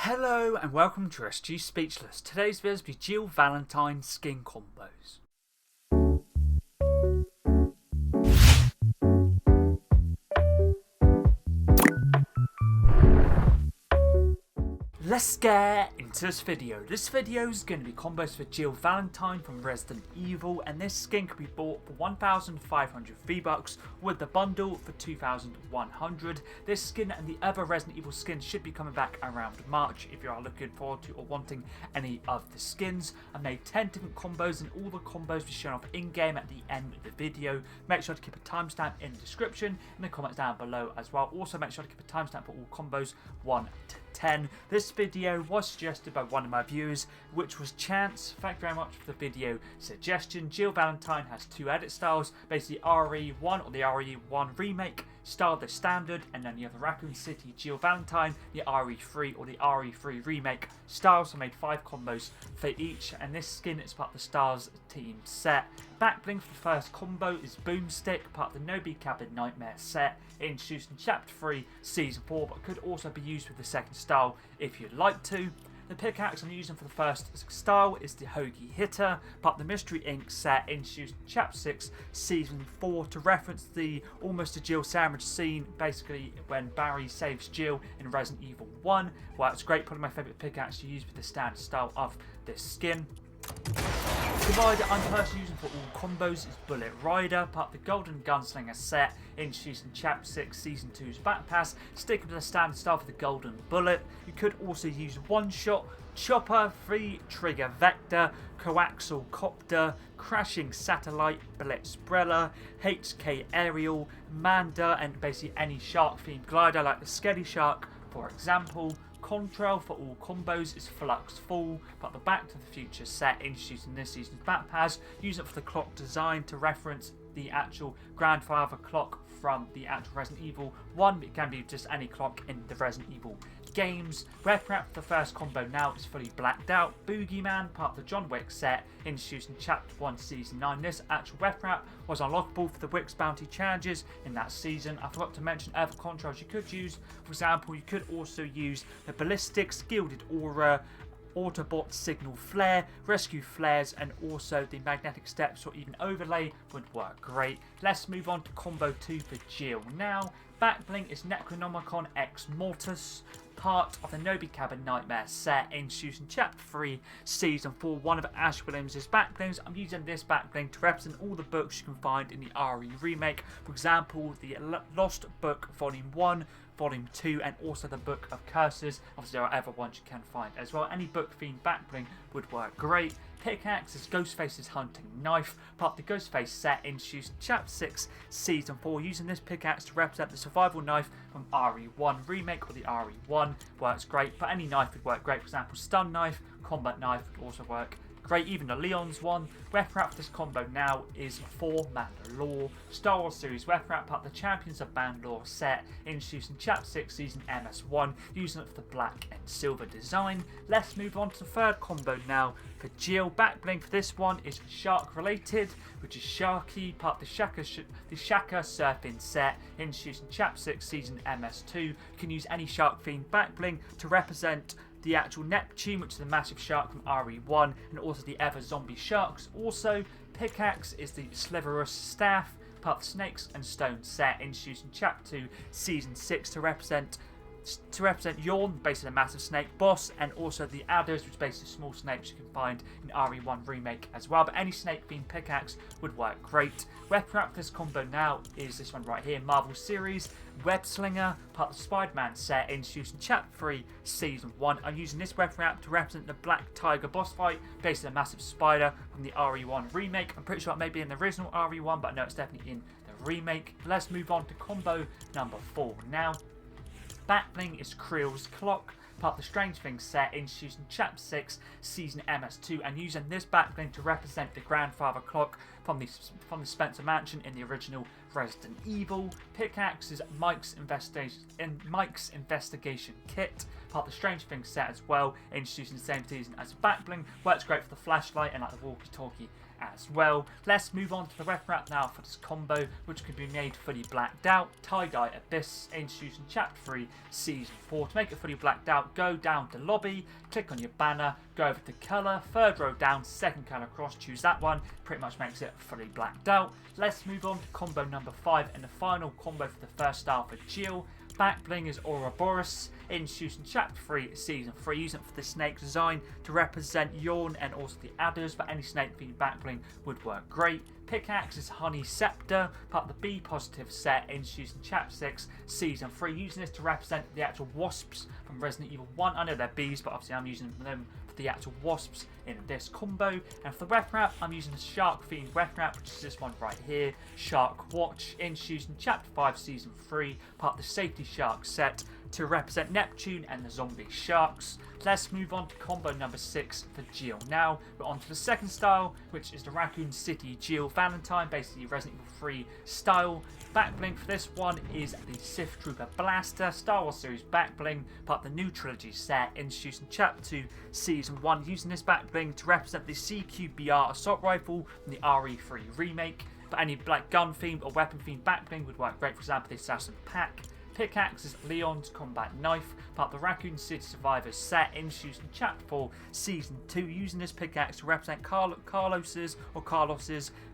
Hello and welcome to SG Speechless. Today's video will be Jill Valentine skin combos. Let's get into this video. This video is going to be combos for Jill Valentine from Resident Evil, and this skin can be bought for 1,500 V-Bucks with the bundle for 2,100. This skin and the other Resident Evil skins should be coming back around March if you are looking forward to or wanting any of the skins. I made 10 different combos and all the combos will be shown off in-game at the end of the video. Make sure to keep a timestamp in the description and the comments down below as well. Also make sure to keep a timestamp for all combos 1 to 10. This video was suggested by one of my viewers, which was Chance. Thank you very much for the video suggestion. Jill Valentine has two edit styles, basically RE1 or the RE1 remake style, the standard, and then you have the Raccoon City Jill Valentine, the RE3 or the RE3 remake style. So I made 5 combos for each, and this skin is part of the S.T.A.R.S team set. Backbling for the first combo is Boomstick, part of the Nobi Cabin Nightmare set, introduced in Chapter 3, Season 4, but could also be used with the second style if you'd like to. The pickaxe I'm using for the first style is the Hoagie Hitter, part of the Mystery Inc. set, introduced in Chapter 6, Season 4, to reference the almost a Jill sandwich scene, basically when Barry saves Jill in Resident Evil 1. Well, it's great, probably my favourite pickaxe to use with the standard style of this skin. The rider I'm personally using for all combos is Bullet Rider, part of the Golden Gunslinger set, introduced in Chapter 6 Season 2's Back Pass, sticking to the standard style for the Golden Bullet. You could also use One Shot, Chopper, Free Trigger Vector, Coaxial Copter, Crashing Satellite, Blitzbrella, HK Aerial, Manda, and basically any shark themed glider like the Skelly Shark, for example. Contrail for all combos is Flux Fall, but the Back to the Future set introduced in this season's Back Pass, use it for the clock design to reference the actual grandfather clock from the actual Resident Evil 1. It can be just any clock in the Resident Evil games. Weapon wrap for the first combo now is fully blacked out. Boogeyman, part of the John Wick set, introduced in Chapter 1 Season 9. This actual weapon wrap was unlockable for the Wick's bounty challenges in that season. I forgot to mention other contrails you could use. For example, you could also use the Ballistics, Gilded Aura, Autobot Signal Flare, Rescue Flares, and also the Magnetic Steps or even Overlay would work great. Let's move on to combo 2 for Jill now. Backbling is Necronomicon X Mortis, part of the Nobi Cabin Nightmare set, introduced in Chapter 3, Season 4, one of Ash Williams' backblings. I'm using this backbling to represent all the books you can find in the RE remake. For example, the Lost Book Volume 1, Volume 2, and also the Book of Curses. Obviously, there are other ones you can find as well. Any book-themed backbling would work great. Pickaxe is Ghostface's hunting knife, part of the Ghostface set, introduced in Chapter 6, Season 4. Using this pickaxe to represent the survival knife from RE1 remake or the RE1 works great, but any knife would work great. For example, stun knife, combat knife would also work great, even the Leon's one. Weapon wrap for this combo now is for Mandalore. Star Wars series weapon wrap, part of the Champions of Mandalore set, introduced in Chapter 6 Season MS1, using it for the black and silver design. Let's move on to the third combo now for Jill. Backbling for this one is shark related, which is Sharky, part of the Shaka Surfing set, introduced in Chapter 6 Season MS2. You can use any shark themed backbling to represent the actual Neptune, which is the massive shark from RE1, and also the other zombie sharks. Also, Pickaxe is the Sliverous Staff, part of the Snakes and Stones set, introduced in Chapter 2, Season 6 to represent Yawn, basically a massive snake boss, and also the Adders, which is basically small snakes you can find in RE1 remake as well. But any snake themed pickaxe would work great. Weapon wrap for this combo now is this one right here, Marvel series Web Slinger, part of the Spider-Man set, introduced in Chapter 3, Season 1. I'm using this weapon wrap to represent the Black Tiger boss fight, basically a massive spider from the RE1 remake. I'm pretty sure it may be in the original RE1, but no, it's definitely in the remake. Let's move on to combo number 4 now. Backbling is Creel's Clock, part of the Strange Things set, introduced in Chapter 6, Season MS2, and using this backbling to represent the grandfather clock from the Spencer Mansion in the original Resident Evil. Pickaxe is Mike's investigation kit, part of the Stranger Things set as well, introduced in the same season as a backbling. Works great for the flashlight and like the walkie-talkie as well. Let's move on to the weapon wrap now for this combo, which can be made fully blacked out. Tie-dye Abyss, introduced in Chapter 3, Season 4. To make it fully blacked out, go down to Lobby, click on your banner, go over to Colour, third row down, second colour across, choose that one. Pretty much makes it fully blacked out. Let's move on to combo number 5 and the final combo for the first style for Jill. Backbling is Ouroboros, introduced in Chapter 3, Season 3, using it for the snake design to represent Yawn and also the adders, but any snake themed backbling would work great. Pickaxe is Honey Scepter, part of the B Positive set, introduced in Chapter 6, Season 3, using this to represent the actual wasps from Resident Evil 1. I know they're bees, but obviously I'm using them for the actual wasps in this combo. And for the weapon wrap, I'm using a shark themed weapon wrap, which is this one right here, Shark Watch, introduced in Chapter 5, Season 3, part of the Safety Shark set to represent Neptune and the zombie sharks. Let's move on to combo number 6 for Jill. Now we're on to the second style, which is the Raccoon City Jill Valentine, basically Resident Evil 3 style. Backbling for this one is the Sith Trooper Blaster, Star Wars series backbling, part of the new trilogy set, introduced in Chapter 2, Season 1, using this backbling to represent the CQBR assault rifle from the RE3 remake. But any black gun themed or weapon themed backbling would work great, for example the Assassin Pack. Pickaxe is Leon's combat knife, part of the Raccoon City Survivors set, introduced in Chapter 4, Season 2, using this pickaxe to represent Carlos's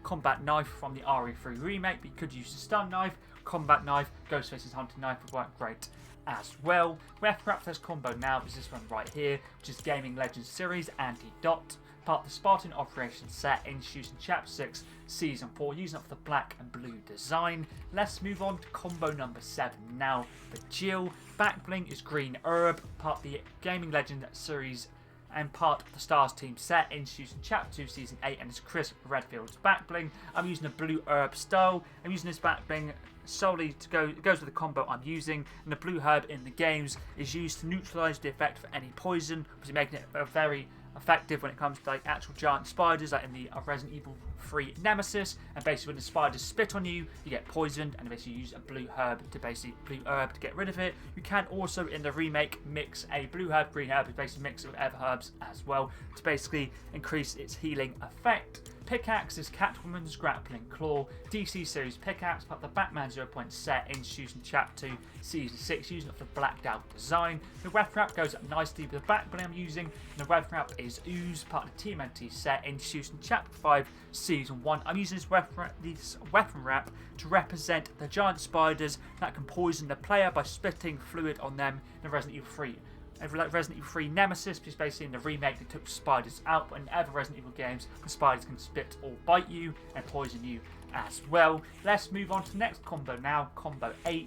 combat knife from the RE3 remake, but you could use the stun knife, combat knife, Ghostface's hunting knife would work great as well. Weapon wrap for this combo now is this one right here, which is Gaming Legends series Anti-Dot, part of the Spartan Operations set, introduced in Chapter 6, Season 4, using it for the black and blue design. Let's move on to combo number 7 now for Jill. Backbling is Green Herb, part of the Gaming Legends series and part of the S.T.A.R.S team set, introduced in Chapter 2, Season 8, and it's Chris Redfield's backbling. I'm using a blue herb style. I'm using this backbling solely to it goes with the combo I'm using, and the blue herb in the games is used to neutralise the effect for any poison, obviously making it very effective when it comes to like actual giant spiders, like in the Resident Evil 3 Nemesis. And basically when the spiders spit on you, you get poisoned, and basically use a blue herb to get rid of it. You can also in the remake mix a blue herb, green herb, basically mix it with other herbs as well to basically increase its healing effect. Pickaxe is Catwoman's Grappling Claw, DC series pickaxe, part of the Batman 0 Point set, introduced in Chapter 2, Season 6, using it for the blacked out design. The weapon wrap goes up nicely with the backbling I'm using, and the weapon wrap is Ooze, part of the TMNT set, introduced in Chapter 5, Season 1. I'm using this weapon wrap to represent the giant spiders that can poison the player by spitting fluid on them in the Resident Evil 3. Like Resident Evil 3 Nemesis, which is basically in the remake that took spiders out, but in other Resident Evil games, the spiders can spit or bite you and poison you as well. Let's move on to the next combo now, combo 8.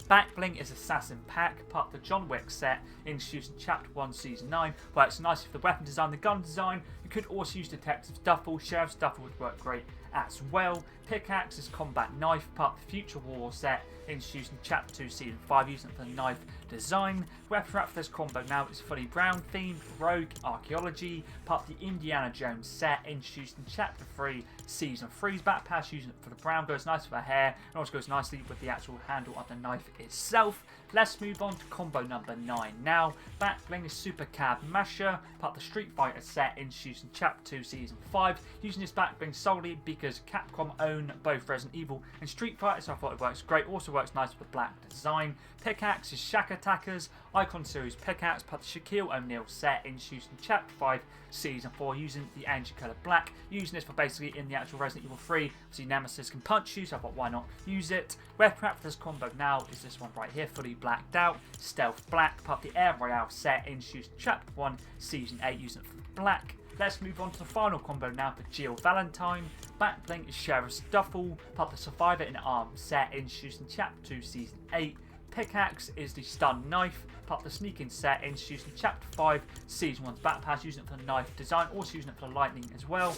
Backbling is Assassin Pack, part of the John Wick set, introduced in Chapter 1, Season 9. Works nicely for the weapon design, the gun design. You could also use Detective's Duffel, Sheriff's Duffel would work great as well. Pickaxe is Combat Knife, part of the Future War set, introduced in Chapter 2, Season 5, using it for the knife design. Weapon wrap for this combo now is fully brown themed, Rogue Archaeology, part of the Indiana Jones set, introduced in Chapter 3, Season 3's back pass, using it for the brown, goes nice for the hair, and also goes nicely with the actual handle of the knife itself. Let's move on to combo number 9 now. Backbling is Super Cab Masher, part of the Street Fighter set, introduced in Chapter 2, Season 5, using this backbling solely because Capcom own both Resident Evil and Street Fighter, so I thought it works great. Also works nice with the black design. Pickaxe is Shack Attackers, Icon Series pickaxe, part of the Shaquille O'Neal set, introduced in Chapter 5, Season 4, using the Angel Colour Black. Using this for basically in the actual Resident Evil 3, so Nemesis can punch you, so I thought why not use it. Weapon wrap for this combo now is this one right here, fully blacked out, Stealth Black, part of the Air Royale set, introduced in Chapter 1, Season 8, using it for the black. Let's move on to the final combo now for Jill Valentine. Backbling is Sheriff's Duffel, part of the Survivor in Arms set, introduced in Chapter 2, Season 8. Pickaxe is the Stun Knife, part of the Sneaking set, introduced in Chapter 5, Season 1's back pass, using it for the knife design, also using it for the lightning as well,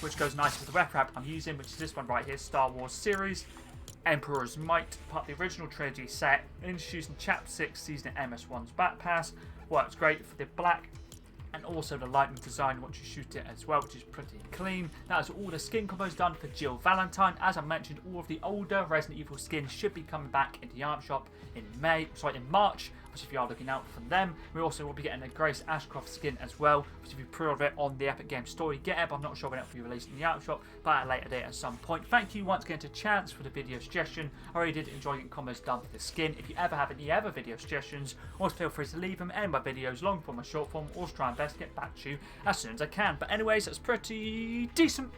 which goes nice with the weapon wrap I'm using, which is this one right here, Star Wars series, Emperor's Might, part of the original trilogy set, introduced in Chapter 6, Season MS1's back pass. Works great for the black and also the lightning design once you shoot it as well, which is pretty clean. That is all the skin combos done for Jill Valentine. As I mentioned, all of the older Resident Evil skins should be coming back in the art shop in March, which if you are looking out for them. We also will be getting a Grace Ashcroft skin as well, which if you pre-order it on the Epic Games Store, you get it, but I'm not sure when it will be released in the art shop, but at a later date at some point. Thank you once again to Chance for the video suggestion. I really did enjoy getting combos done for this skin. If you ever have any other video suggestions, also feel free to leave them in my videos, long form or short form. I'll try my best to get back to you as soon as I can. But anyways, that's pretty decent.